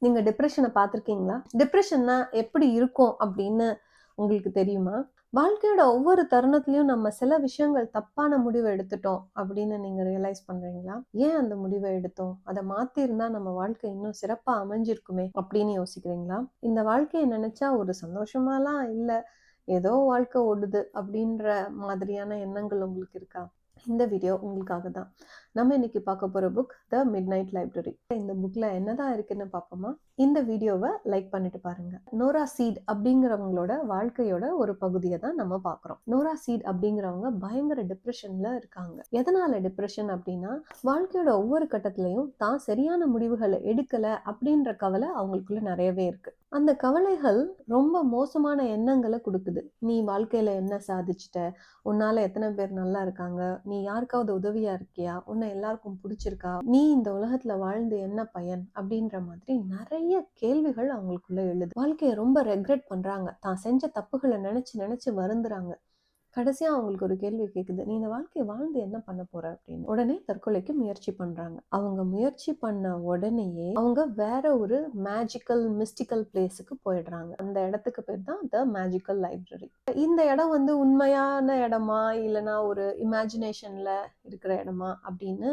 நீங்க டிப்ரஷன பார்த்துருக்கீங்களா? டிப்ரஷன்னா எப்படி இருக்கும் அப்படின்னு உங்களுக்கு தெரியுமா? வாழ்க்கையோட ஒவ்வொரு தருணத்திலயும் நம்ம சில விஷயங்கள் தப்பான முடிவு எடுத்துட்டோம் அப்படின்னு நீங்க ரியலைஸ் பண்றீங்களா? ஏன் அந்த முடிவ எடுத்தோம்? அத மாத்தியிருந்தா நம்ம வாழ்க்கை இன்னும் சிறப்பா அமைஞ்சிருக்குமே அப்படின்னு யோசிக்கிறீங்களா? இந்த வாழ்க்கைய நினைச்சா ஒரு சந்தோஷமாலாம் இல்ல. ஏதோ வாழ்க்கை ஓடுது அப்படின்ற மாதிரியான எண்ணங்கள் உங்களுக்கு இருக்கா? இந்த வீடியோ உங்களுக்காக தான். நம்ம இன்னைக்கு பார்க்க போற புக் த மிட்நைட் லைப்ரரி. இந்த புக்ல என்னதான் இருக்குன்னு பார்ப்போமா? இந்த வீடியோவை லைக் பண்ணிட்டு பாருங்க. நோரா சீட் அப்படிங்கிறவங்களோட வாழ்க்கையோட ஒரு பகுதியை தான் நம்ம பார்க்குறோம். நோரா சீட் அப்படிங்கிறவங்க பயங்கர டிப்ரெஷன்ல இருக்காங்க. எதனால டிப்ரெஷன் அப்படின்னா, வாழ்க்கையோட ஒவ்வொரு கட்டத்திலையும் தான் சரியான முடிவுகளை எடுக்கல அப்படின்ற கவலை அவங்களுக்குள்ள நிறையவே இருக்கு. அந்த கவலைகள் ரொம்ப மோசமான எண்ணங்களை கொடுக்குது. நீ வாழ்க்கையில என்ன சாதிச்சிட்ட? உன்னால எத்தனை பேர் நல்லா இருக்காங்க? நீ யாருக்காவது உதவியா இருக்கியா? உன்னை எல்லாருக்கும் பிடிச்சிருக்கா? நீ இந்த உலகத்துல வாழ்ந்து என்ன பயன்? அப்படின்ற மாதிரி நிறைய கேள்விகள் அவங்களுக்குள்ள எழுது. வாழ்க்கையை ரொம்ப ரெக்ரெட் பண்றாங்க. தான் செஞ்ச தப்புகளை நினைச்சு நினைச்சு வருந்துறாங்க. கடைசியா அவங்களுக்கு ஒரு கேள்வி கேக்குது. நீ இந்த வாழ்க்கைய வாழ்ந்து என்ன பண்ண போற அப்படின்னு. உடனே தற்கொலைக்கு முயற்சி பண்றாங்க. அவங்க முயற்சி பண்ண உடனேயே அவங்க வேற ஒரு மேஜிக்கல் மிஸ்டிக்கல் பிளேஸுக்கு போயிடுறாங்க. அந்த இடத்துக்கு பேர் தான் த மேஜிக்கல் லைப்ரரி. இந்த இடம் வந்து உண்மையான இடமா இல்லைன்னா ஒரு இமேஜினேஷன்ல இருக்கிற இடமா அப்படின்னு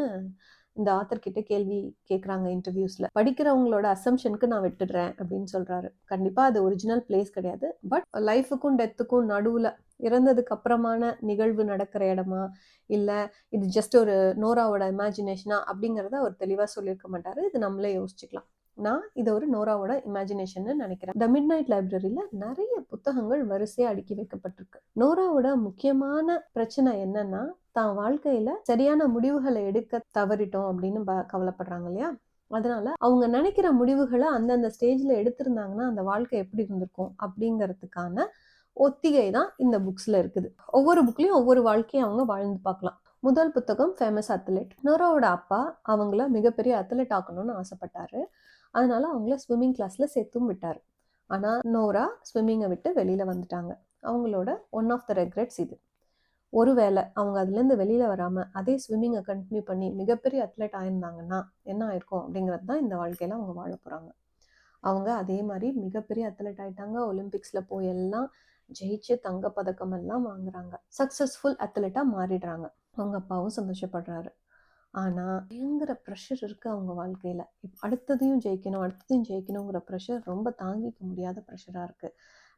இந்த ஆத்தர் கிட்ட கேள்வி கேட்குறாங்க இன்டர்வியூஸ்ல. படிக்கிறவங்களோட அசம்ஷனுக்கு நான் விட்டுடுறேன் அப்படின்னு சொல்றாரு. கண்டிப்பா அது ஒரிஜினல் பிளேஸ் கிடையாது. பட் லைஃபுக்கும் டெத்துக்கும் நடுவுல இறந்ததுக்கு அப்புறமான நிகழ்வு நடக்கிற இடமா இல்ல இது ஜஸ்ட் ஒரு நோராவோட இமேஜினேஷனா அப்படிங்கறத அவர் தெளிவா சொல்லியிருக்க மாட்டாரு. இது நம்மளே யோசிச்சுக்கலாம். நான் இது ஒரு நோராவோட இமேஜினேஷன் நினைக்கிறேன். த மிட் நைட் லைப்ரரியில நிறைய புத்தகங்கள் வரிசையா அடுக்கி வைக்கப்பட்டிருக்கு. நோராவோட முக்கியமான பிரச்சனை என்னன்னா, தான் வாழ்க்கையில சரியான முடிவுகளை எடுக்க தவறிட்டோம் அப்படின்னு கவலைப்படுறாங்க இல்லையா? அதனால அவங்க நினைக்கிற முடிவுகளை அந்தந்த ஸ்டேஜ்ல எடுத்திருந்தாங்கன்னா அந்த வாழ்க்கை எப்படி இருந்திருக்கும் அப்படிங்கிறதுக்கான ஒத்திகை தான் இந்த புக்ஸ்ல இருக்குது. ஒவ்வொரு புக்லயும் ஒவ்வொரு வாழ்க்கையை அவங்க வாழ்ந்து பார்க்கலாம். முதல் புத்தகம் ஃபேமஸ் அத்லெட். நோராவோட அப்பா அவங்கள மிகப்பெரிய அத்லெட் ஆக்கணும்னு ஆசைப்பட்டாரு. அதனால அவங்கள ஸ்விம்மிங் கிளாஸ்ல சேர்த்தும் விட்டாரு. ஆனா நோரா ஸ்விம்மிங்கை விட்டு வெளியில வந்துட்டாங்க. அவங்களோட ஒன் ஆஃப் த ரெக்ரெட்ஸ் இது. ஒருவேளை அவங்க அதுலேருந்து வெளியில வராம அதே ஸ்விம்மிங்கை கண்டினியூ பண்ணி மிகப்பெரிய அத்லெட் ஆயிருந்தாங்கன்னா என்ன ஆயிருக்கும் அப்படிங்கிறது தான் இந்த வாழ்க்கையில அவங்க வாழ போறாங்க. அவங்க அதே மாதிரி மிகப்பெரிய அத்லெட் ஆயிட்டாங்க. ஒலிம்பிக்ஸ்ல போய் எல்லாம் ஜெயிச்சு தங்கப்பதக்கம் எல்லாம் வாங்குறாங்க. சக்சஸ்ஃபுல் அத்லெட்டா மாறிடுறாங்க. அவங்க அப்பாவும் சந்தோஷப்படுறாரு. ஆனா பயங்கர ப்ரெஷர் இருக்கு அவங்க வாழ்க்கையில. அடுத்ததையும் ஜெயிக்கணும் அடுத்ததையும் ஜெயிக்கணுங்கிற ப்ரெஷர் ரொம்ப தாங்கிக்க முடியாத ப்ரெஷரா இருக்கு.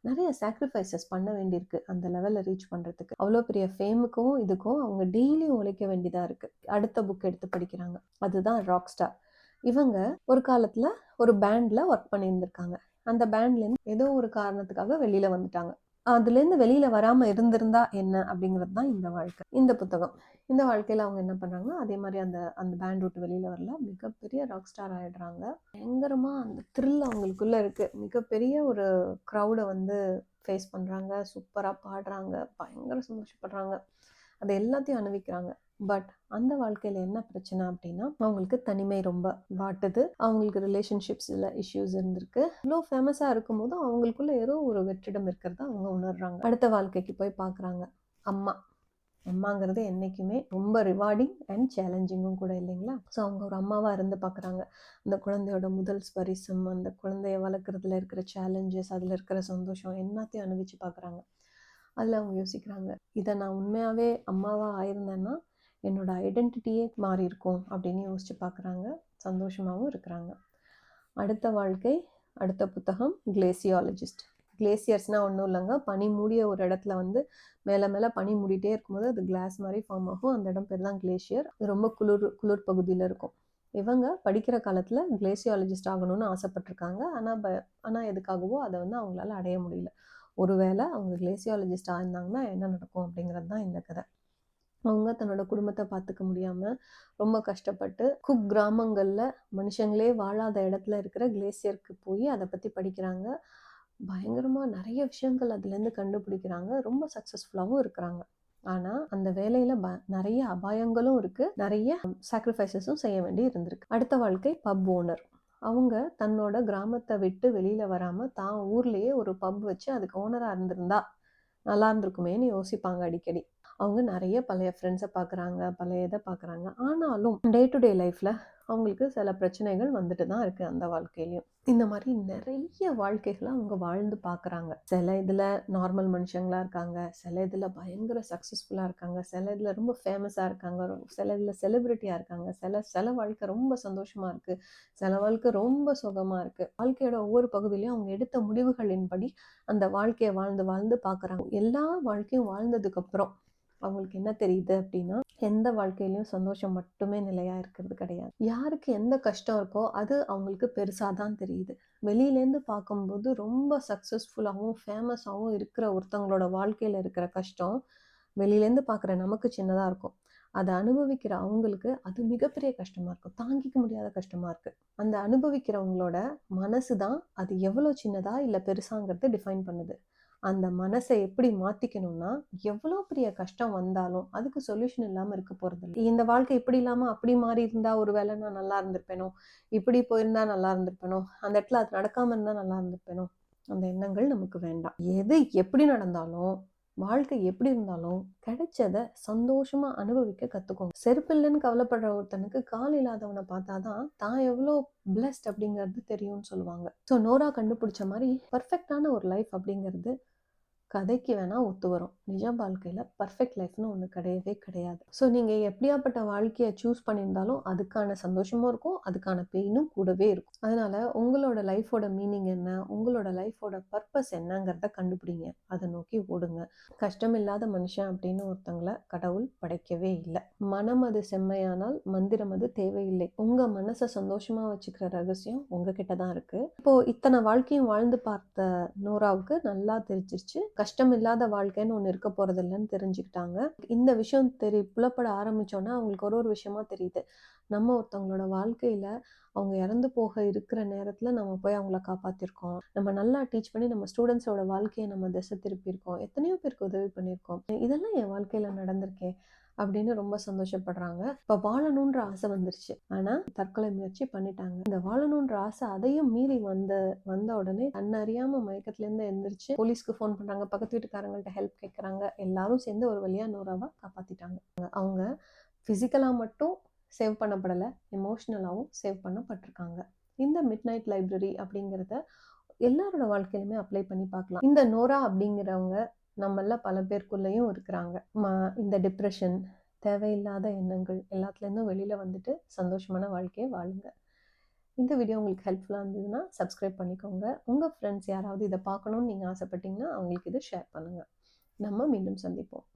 நிறைய சாக்ரிஃபைசஸ் பண்ண வேண்டியிருக்கு அந்த லெவல்ல ரீச் பண்றதுக்கு. அவ்வளோ பெரிய ஃபேமுக்கும் இதுக்கும் அவங்க டெய்லியும் உழைக்க வேண்டியதா இருக்கு. அடுத்த புக் எடுத்து படிக்கிறாங்க. அதுதான் ராக் ஸ்டார். இவங்க ஒரு காலத்துல ஒரு பேண்ட்ல ஒர்க் பண்ணியிருந்திருக்காங்க. அந்த பேண்ட்ல இருந்து ஏதோ ஒரு காரணத்துக்காக வெளியில வந்துட்டாங்க. அதுல இருந்து வெளியில வராம இருந்திருந்தா என்ன அப்படிங்கிறது தான் இந்த வாழ்க்கை. இந்த புத்தகம். இந்த வாழ்க்கையில அவங்க என்ன பண்றாங்கன்னா அதே மாதிரி அந்த அந்த பேண்ட் விட்டு வெளியில வரல. மிகப்பெரிய ராக் ஸ்டார் ஆயிடுறாங்க. பயங்கரமா அந்த த்ரில் அவங்களுக்குள்ள இருக்கு. மிகப்பெரிய ஒரு க்ரௌடை வந்து ஃபேஸ் பண்றாங்க. சூப்பரா பாடுறாங்க. பயங்கர சந்தோஷப்படுறாங்க. அது எல்லாத்தையும் அனுபவிக்கிறாங்க. பட் அந்த வாழ்க்கையில என்ன பிரச்சனை அப்படின்னா அவங்களுக்கு தனிமை ரொம்ப வாட்டுது. அவங்களுக்கு ரிலேஷன்ஷிப்ஸ்ல இஷ்யூஸ் இருந்திருக்கு. இவ்வளோ ஃபேமஸா இருக்கும்போது அவங்களுக்குள்ள ஏதோ ஒரு வெற்றிடம் இருக்கிறத அவங்க உணர்றாங்க. அடுத்த வாழ்க்கைக்கு போய் பார்க்குறாங்க. அம்மா அம்மாங்கிறது என்னைக்குமே ரொம்ப ரிவார்டிங் அண்ட் சேலஞ்சிங்கும் கூட இல்லைங்களா? ஸோ அவங்க ஒரு அம்மாவா இருந்து பார்க்குறாங்க. அந்த குழந்தையோட முதல் ஸ்பரிசம், அந்த குழந்தைய வளர்க்குறதுல இருக்கிற சேலஞ்சஸ், அதில் இருக்கிற சந்தோஷம் எல்லாத்தையும் அனுபவிச்சு பார்க்குறாங்க. அதில் அவங்க யோசிக்கிறாங்க, இதை நான் உண்மையாகவே அம்மாவாக ஆயிருந்தேன்னா என்னோட ஐடென்டிட்டியே மாறி இருக்கும் அப்படின்னு யோசிச்சு பார்க்குறாங்க. சந்தோஷமாகவும் இருக்கிறாங்க. அடுத்த வாழ்க்கை, அடுத்த புத்தகம் கிளேசியாலஜிஸ்ட். கிளேசியர்ஸ்னால் ஒன்றும் இல்லைங்க, பனி மூடிய ஒரு இடத்துல வந்து மேலே மேலே பனி மூடிட்டே இருக்கும்போது அது கிளாஸ் மாதிரி ஃபார்ம் ஆகும். அந்த இடம் பேர் தான் கிளேஷியர். அது ரொம்ப குளிர் பகுதியில் இருக்கும். இவங்க படிக்கிற காலத்தில் கிளேசியாலஜிஸ்ட் ஆகணும்னு ஆசைப்பட்டிருக்காங்க. ஆனால் எதுக்காகவோ அதை வந்து அவங்களால அடைய முடியல. ஒருவேளை அவங்க கிளேசியாலஜிஸ்ட் ஆயிருந்தாங்கன்னா என்ன நடக்கும் அப்படிங்கிறது தான் இந்த கதை. அவங்க தன்னோட குடும்பத்தை பார்த்துக்க முடியாமல் ரொம்ப கஷ்டப்பட்டு குக் கிராமங்களில் மனுஷங்களே வாழாத இடத்துல இருக்கிற கிளேசியருக்கு போய் அதை பற்றி படிக்கிறாங்க. பயங்கரமாக நிறைய விஷயங்கள் அதுலேருந்து கண்டுபிடிக்கிறாங்க. ரொம்ப சக்ஸஸ்ஃபுல்லாகவும் இருக்கிறாங்க. ஆனால் அந்த வேலையில் நிறைய அபாயங்களும் இருக்குது. நிறைய சாக்ரிஃபைசஸும் செய்ய வேண்டி இருந்திருக்கு. அடுத்த வாழ்க்கை பப் ஓனர். அவங்க தன்னோட கிராமத்தை விட்டு வெளியில் வராமல் தான் ஊர்லேயே ஒரு பப் வச்சு அதுக்கு ஓனராக இருந்திருந்தா நல்லா இருந்திருக்குமேன்னு யோசிப்பாங்க அடிக்கடி. அவங்க நிறைய பழைய ஃப்ரெண்ட்ஸை பார்க்குறாங்க, பழைய இதை பார்க்குறாங்க. ஆனாலும் டே டு டே லைஃப்பில் அவங்களுக்கு சில பிரச்சனைகள் வந்துட்டு தான் இருக்குது அந்த வாழ்க்கையிலையும். இந்த மாதிரி நிறைய வாழ்க்கைகளை அவங்க வாழ்ந்து பார்க்குறாங்க. சில இதில் நார்மல் மனுஷங்களா இருக்காங்க, சில இதில் பயங்கர சக்ஸஸ்ஃபுல்லாக இருக்காங்க, சில இதில் ரொம்ப ஃபேமஸாக இருக்காங்க, சில இதில் செலிப்ரிட்டியாக இருக்காங்க, சில வாழ்க்கை ரொம்ப சந்தோஷமாக இருக்குது, சில வாழ்க்கை ரொம்ப சுகமாக இருக்குது. வாழ்க்கையோட ஒவ்வொரு பகுதியிலையும் அவங்க எடுத்த முடிவுகளின்படி அந்த வாழ்க்கையை வாழ்ந்து வாழ்ந்து பார்க்குறாங்க. எல்லா வாழ்க்கையும் வாழ்ந்ததுக்கப்புறம் அவங்களுக்கு என்ன தெரியுது அப்படின்னா, எந்த வாழ்க்கையிலையும் சந்தோஷம் மட்டுமே நிலையா இருக்கிறது கிடையாது. யாருக்கு எந்த கஷ்டம் இருக்கோ அது அவங்களுக்கு பெருசா தான் தெரியுது. வெளியிலேருந்து பார்க்கும்போது ரொம்ப சக்ஸஸ்ஃபுல்லாகவும் ஃபேமஸாகவும் இருக்கிற ஒருத்தவங்களோட வாழ்க்கையில இருக்கிற கஷ்டம் வெளியிலேருந்து பார்க்குற நமக்கு சின்னதாக இருக்கும். அதை அனுபவிக்கிற அவங்களுக்கு அது மிகப்பெரிய கஷ்டமா இருக்கும், தாங்கிக்க முடியாத கஷ்டமா இருக்கு. அந்த அனுபவிக்கிறவங்களோட மனசு தான் அது எவ்வளோ சின்னதா இல்லை பெருசாங்கிறத டிஃபைன் பண்ணுது. அந்த மனசை எப்படி மாத்திக்கணும்னா, எவ்வளோ பெரிய கஷ்டம் வந்தாலும் அதுக்கு சொல்யூஷன் இல்லாம இருக்க போறதில்ல. இந்த வாழ்க்கை இப்படி இல்லாம அப்படி மாறி இருந்தா ஒருவேளை நான் நல்லா இருந்திருப்பேனோ, இப்படி போயிருந்தா நல்லா இருந்திருப்பேனோ, அந்த இடத்துல அது நடக்காம இருந்தா நல்லா இருந்திருப்பேனோ, அந்த எண்ணங்கள் நமக்கு வேண்டாம். எது எப்படி நடந்தாலும், வாழ்க்கை எப்படி இருந்தாலும் கிடைச்சத சந்தோஷமா அனுபவிக்க கத்துக்கோங்க. செருப்பில்லைன்னு கவலைப்படுற ஒருத்தனுக்கு கால் இல்லாதவனை பார்த்தாதான் தான் எவ்வளோ பிளஸ்ட் அப்படிங்கிறது தெரியும்னு சொல்லுவாங்க. ஸோ நோரா கண்டுபிடிச்ச மாதிரி பர்ஃபெக்டான ஒரு லைஃப் அப்படிங்கிறது கதைக்கு வேணா ஒத்து வரும். நிஜ வாழ்க்கையில பர்ஃபெக்ட் லைஃப்னு ஒன்று கிடையவே கிடையாது. ஸோ நீங்க எப்படியாப்பட்ட வாழ்க்கையை சூஸ் பண்ணியிருந்தாலும் அதுக்கான சந்தோஷமும் இருக்கும், அதுக்கான பெயினும் கூடவே இருக்கும். அதனால உங்களோட லைஃபோட மீனிங் என்ன, உங்களோட லைஃபோட பர்பஸ் என்னங்கிறத கண்டுபிடிங்க, அதை நோக்கி ஓடுங்க. கஷ்டம் இல்லாத மனுஷன் அப்படின்னு ஒருத்தங்களை கடவுள் படைக்கவே இல்லை. மனம் அது செம்மையானால் மந்திரம் அது தேவையில்லை. உங்க மனசை சந்தோஷமா வச்சுக்கிற ரகசியம் உங்ககிட்ட தான் இருக்கு. இப்போ இத்தனை வாழ்க்கையும் வாழ்ந்து பார்த்த நோராவுக்கு நல்லா தெரிஞ்சிருச்சு, கஷ்டம் இல்லாத வாழ்க்கைன்னு ஒன்று இருக்க போறது இல்லைன்னு தெரிஞ்சுக்கிட்டாங்க. இந்த விஷயம் புலப்பட ஆரம்பிச்சோன்னா அவங்களுக்கு ஒரு விஷயமா தெரியுது. நம்ம ஒருத்தவங்களோட வாழ்க்கையில அவங்க இறந்து போக இருக்கிற நேரத்துல நம்ம போய் அவங்கள காப்பாத்திருக்கோம், நம்ம நல்லா டீச் பண்ணி நம்ம ஸ்டூடெண்ட்ஸோட வாழ்க்கையை நம்ம திசை திருப்பியிருக்கோம், எத்தனையோ பேருக்கு உதவி பண்ணியிருக்கோம், இதெல்லாம் என் வாழ்க்கையில நடந்திருக்கேன் அப்படின்னு ரொம்ப சந்தோஷப்படுறாங்க. இப்ப வாழணுன்ற ஆசை வந்துருச்சு, ஆனா தற்கொலை முயற்சி பண்ணிட்டாங்க. இந்த வாழணுன்ற ஆசை அதையும் மீறி வந்த உடனே தன்னறியாம மயக்கத்துல இருந்து எந்திரிச்சு போலீஸ்க்கு ஃபோன் பண்றாங்க, பக்கத்து வீட்டுக்காரங்கள்ட்ட ஹெல்ப் கேட்கறாங்க. எல்லாரும் சேர்ந்து ஒரு வழியா நோராவா காப்பாத்திட்டாங்க. அவங்க பிசிக்கலா மட்டும் சேவ் பண்ணப்படலை, எமோஷ்னலாகவும் சேவ் பண்ணப்பட்டிருக்காங்க. இந்த மிட் நைட் லைப்ரரி அப்படிங்கிறத எல்லாரோட வாழ்க்கையிலுமே அப்ளை பண்ணி பார்க்கலாம். இந்த நோரா அப்படிங்கிறவங்க நம்மள பல பேருக்குள்ளேயும் இருக்கிறாங்க. இந்த டிப்ரெஷன், தேவையில்லாத எண்ணங்கள் எல்லாத்துலேருந்தும் வெளியில் வந்துட்டு சந்தோஷமான வாழ்க்கையை வாழுங்க. இந்த வீடியோ உங்களுக்கு ஹெல்ப்ஃபுல்லாக இருந்ததுன்னா சப்ஸ்கிரைப் பண்ணிக்கோங்க. உங்கள் ஃப்ரெண்ட்ஸ் யாராவது இதை பார்க்கணுன்னு நீங்கள் ஆசைப்பட்டீங்கன்னா அவங்களுக்கு இதை ஷேர் பண்ணுங்கள். நம்ம மீண்டும் சந்திப்போம்.